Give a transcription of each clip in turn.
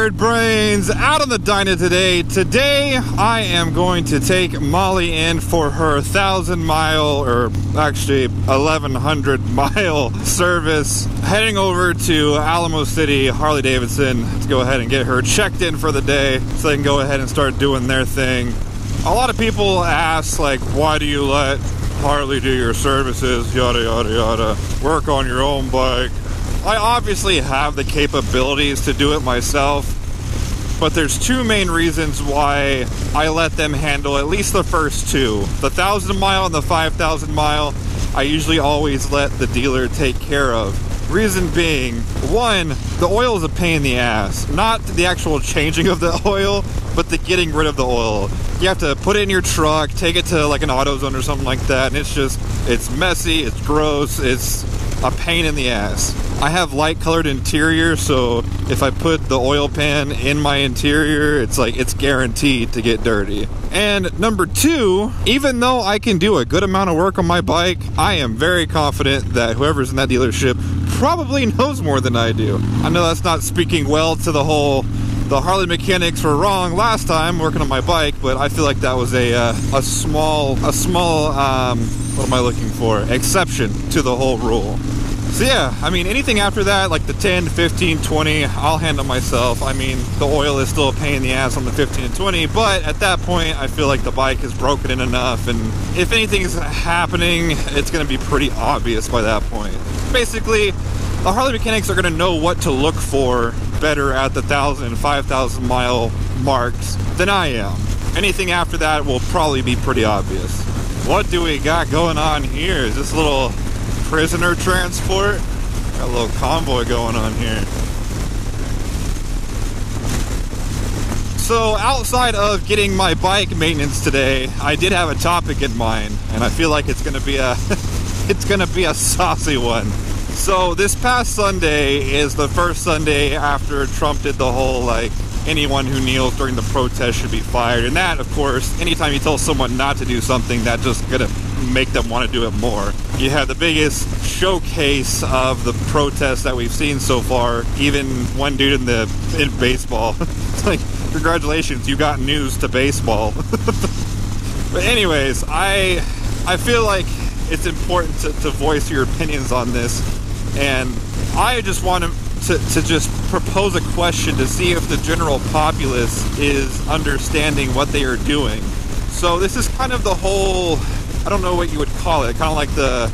nerd brains out on the Dyna today. Today I am going to take Molly in for her 1,000-mile, or actually 1,100-mile service, heading over to Alamo City, Harley Davidson, to go ahead and get her checked in for the day so they can go ahead and start doing their thing. A lot of people ask, like, why do you let Harley do your services, yada yada yada, work on your own bike? I obviously have the capabilities to do it myself, but there's two main reasons why I let them handle at least the first two. The 1,000-mile and the 5,000-mile, I usually always let the dealer take care of. Reason being, one, the oil is a pain in the ass. Not the actual changing of the oil, but the getting rid of the oil. You have to put it in your truck, take it to like an AutoZone or something like that, and it's messy, it's gross, it's a pain in the ass. I have light colored interior, so if I put the oil pan in my interior, it's guaranteed to get dirty. And number two, even though I can do a good amount of work on my bike, I am very confident that whoever's in that dealership probably knows more than I do. I know that's not speaking well to the Harley mechanics were wrong last time working on my bike, but I feel like that was a small what am I looking for? Exception to the whole rule. So yeah, I mean, anything after that, like the 10, 15, 20, I'll handle myself. I mean, the oil is still a pain in the ass on the 15 and 20, but at that point, I feel like the bike is broken in enough, and if anything is happening, it's going to be pretty obvious by that point. Basically, the Harley mechanics are going to know what to look for better at the 1,000 and 5,000 mile marks than I am. Anything after that will probably be pretty obvious. What do we got going on here? Is this a little prisoner transport? Got a little convoy going on here. So outside of getting my bike maintenance today, I did have a topic in mind, and I feel like it's gonna be a saucy one. So this past Sunday is the first Sunday after Trump did the whole, like, anyone who kneels during the protest should be fired. And that, of course, anytime you tell someone not to do something, that's just gonna make them want to do it more. You have the biggest showcase of the protests that we've seen so far. Even one dude in baseball. It's like, congratulations, you got news to baseball. But anyways, I feel like it's important to voice your opinions on this. And I just want to just propose a question to see if the general populace is understanding what they are doing. So this is kind of the whole, I don't know what you would call it, kind of like the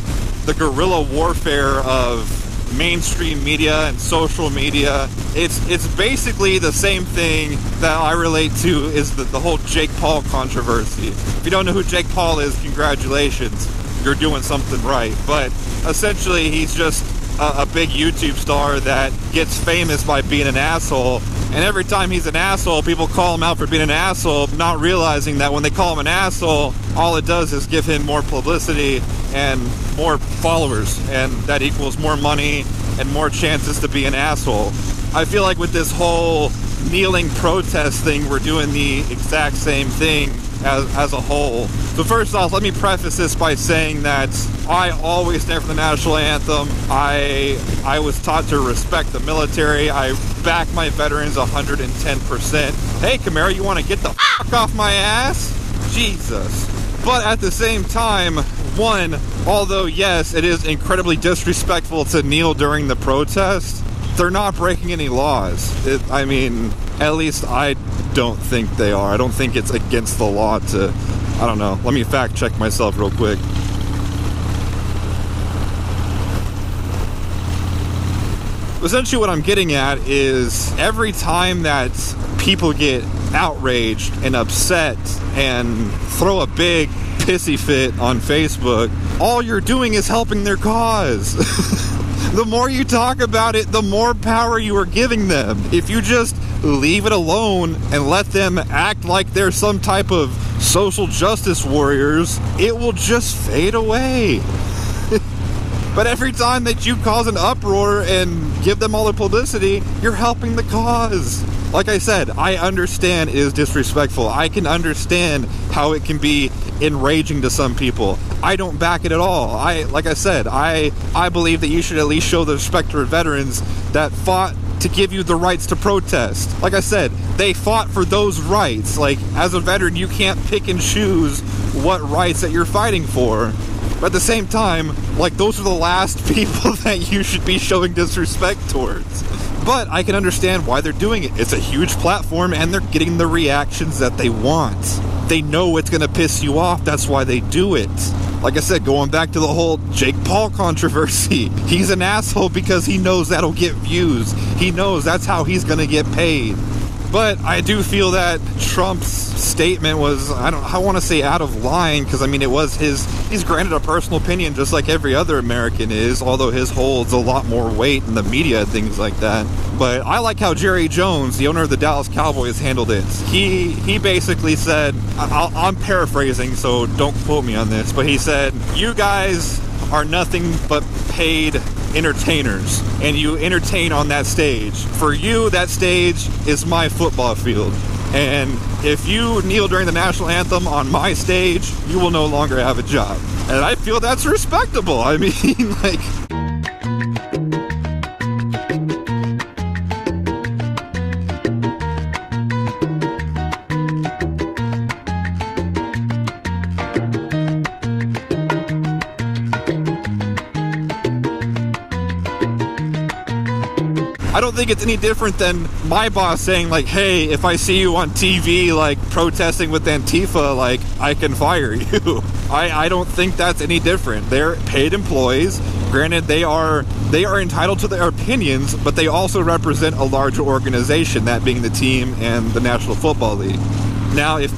guerrilla warfare of mainstream media and social media. It's basically the same thing that I relate to is the whole Jake Paul controversy. If you don't know who Jake Paul is, congratulations, you're doing something right. But essentially, he's just a big YouTube star that gets famous by being an asshole, and every time he's an asshole, people call him out for being an asshole, not realizing that when they call him an asshole, all it does is give him more publicity and more followers, and that equals more money and more chances to be an asshole. I feel like with this whole kneeling protest thing, we're doing the exact same thing as a whole. So first off, let me preface this by saying that I always stand for the national anthem. I was taught to respect the military. I back my veterans 110%. Hey, Camaro, you want to get the fuck off my ass? Jesus. But at the same time, one, although yes, it is incredibly disrespectful to kneel during the protest, they're not breaking any laws. I mean, at least I don't think they are. I don't think it's against the law to, I don't know. Let me fact check myself real quick. Essentially what I'm getting at is every time that people get outraged and upset and throw a big pissy fit on Facebook, all you're doing is helping their cause. The more you talk about it, the more power you are giving them. If you just leave it alone and let them act like they're some type of social justice warriors, it will just fade away. But every time that you cause an uproar and give them all the publicity, you're helping the cause. Like I said, I understand it is disrespectful. I can understand how it can be enraging to some people. I don't back it at all. Like I said, I believe that you should at least show the respect to veterans that fought to give you the rights to protest. Like I said, they fought for those rights. Like, as a veteran, you can't pick and choose what rights that you're fighting for. But at the same time, like, those are the last people that you should be showing disrespect towards. But I can understand why they're doing it. It's a huge platform, and they're getting the reactions that they want. They know it's going to piss you off. That's why they do it. Like I said, going back to the whole Jake Paul controversy, he's an asshole because he knows that'll get views. He knows that's how he's going to get paid. But I do feel that Trump's statement was, I want to say out of line, because I mean, it was he's granted a personal opinion just like every other American is, although his holds a lot more weight in the media and things like that. But I like how Jerry Jones, the owner of the Dallas Cowboys, handled it. He basically said, I'm paraphrasing, so don't quote me on this, but he said, you guys are nothing but paid entertainers, and you entertain on that stage. For you, that stage is my football field, and if you kneel during the national anthem on my stage, you will no longer have a job. And I feel that's respectable. I mean, like, I don't think it's any different than my boss saying, like, hey, if I see you on TV, like, protesting with Antifa, like, I can fire you. I don't think that's any different. They're paid employees. Granted, they are entitled to their opinions, but they also represent a larger organization, that being the team and the National Football League. Now, if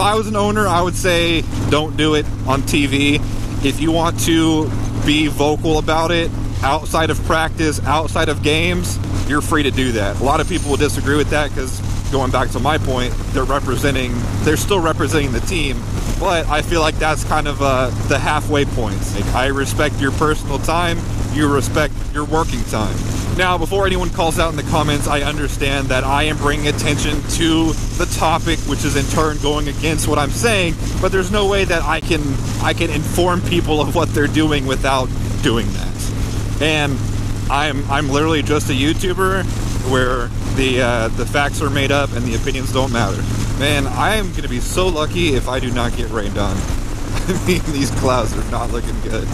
I was an owner, I would say don't do it on TV. If you want to be vocal about it, outside of practice, outside of games, you're free to do that. A lot of people will disagree with that because, going back to my point, they're still representing the team, but I feel like that's kind of the halfway point. Like, I respect your personal time, you respect your working time. Now, before anyone calls out in the comments, I understand that I am bringing attention to the topic, which is in turn going against what I'm saying, but there's no way that I can inform people of what they're doing without doing that. And I'm literally just a YouTuber where the facts are made up and the opinions don't matter. Man, I am going to be so lucky if I do not get rained on. I mean, these clouds are not looking good.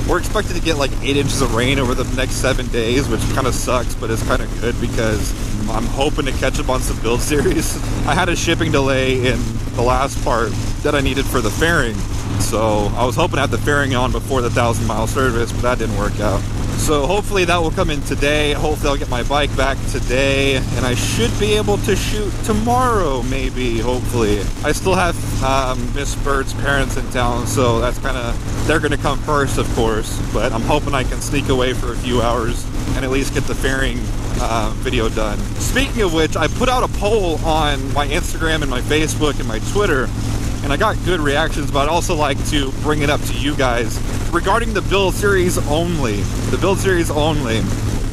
We're expected to get like 8 inches of rain over the next 7 days, which kind of sucks, but it's kind of good because I'm hoping to catch up on some build series. I had a shipping delay in the last part that I needed for the fairing, so I was hoping to have the fairing on before the 1,000-mile service, but that didn't work out. So hopefully that will come in today. Hopefully I'll get my bike back today, and I should be able to shoot tomorrow, maybe, hopefully. I still have Miss Bird's parents in town, so that's they're gonna come first, of course, but I'm hoping I can sneak away for a few hours and at least get the fairing video done. Speaking of which, I put out a poll on my Instagram and my Facebook and my Twitter, and I got good reactions, but I'd also like to bring it up to you guys. Regarding the build series only,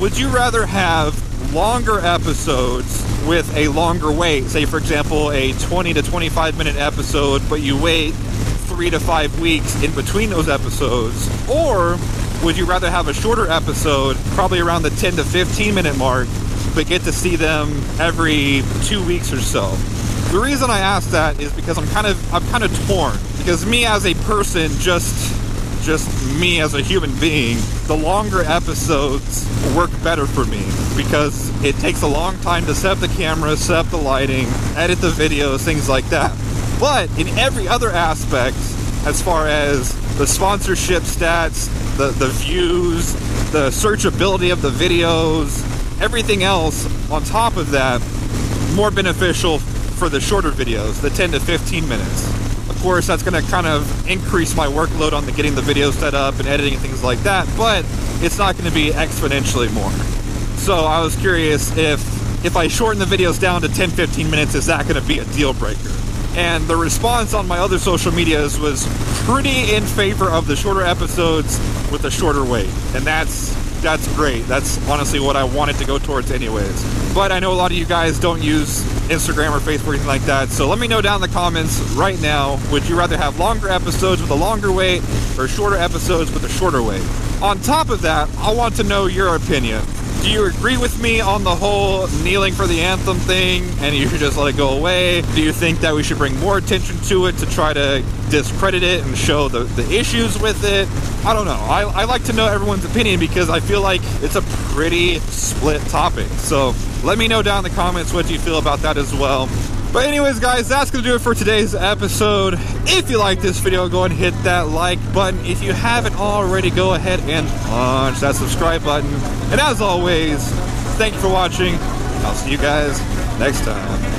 would you rather have longer episodes with a longer wait? Say, for example, a 20 to 25 minute episode, but you wait 3 to 5 weeks in between those episodes? Or would you rather have a shorter episode, probably around the 10 to 15 minute mark, but get to see them every 2 weeks or so? The reason I ask that is because I'm kind of torn. Because me as a person, just me as a human being, the longer episodes work better for me because it takes a long time to set up the camera, set up the lighting, edit the videos, things like that. But in every other aspect, as far as the sponsorship stats, the views, the searchability of the videos, everything else on top of that, more beneficial for the shorter videos, the 10 to 15 minutes. Of course, that's going to kind of increase my workload on getting the videos set up and editing and things like that, but it's not going to be exponentially more. So I was curious if I shorten the videos down to 10-15 minutes, is that going to be a deal breaker? And the response on my other social medias was pretty in favor of the shorter episodes with a shorter wait. And that's great. That's honestly what I wanted to go towards anyways. But I know a lot of you guys don't use Instagram or Facebook or anything like that, so let me know down in the comments right now, would you rather have longer episodes with a longer wait or shorter episodes with a shorter wait? On top of that, I want to know your opinion. Do you agree with me on the whole kneeling for the anthem thing and you should just let it go away? Do you think that we should bring more attention to it to try to discredit it and show the issues with it? I don't know. I like to know everyone's opinion because I feel like it's a pretty split topic. So let me know down in the comments what you feel about that as well. But anyways, guys, that's going to do it for today's episode. If you like this video, go ahead and hit that like button. If you haven't already, go ahead and punch that subscribe button. And as always, thank you for watching. I'll see you guys next time.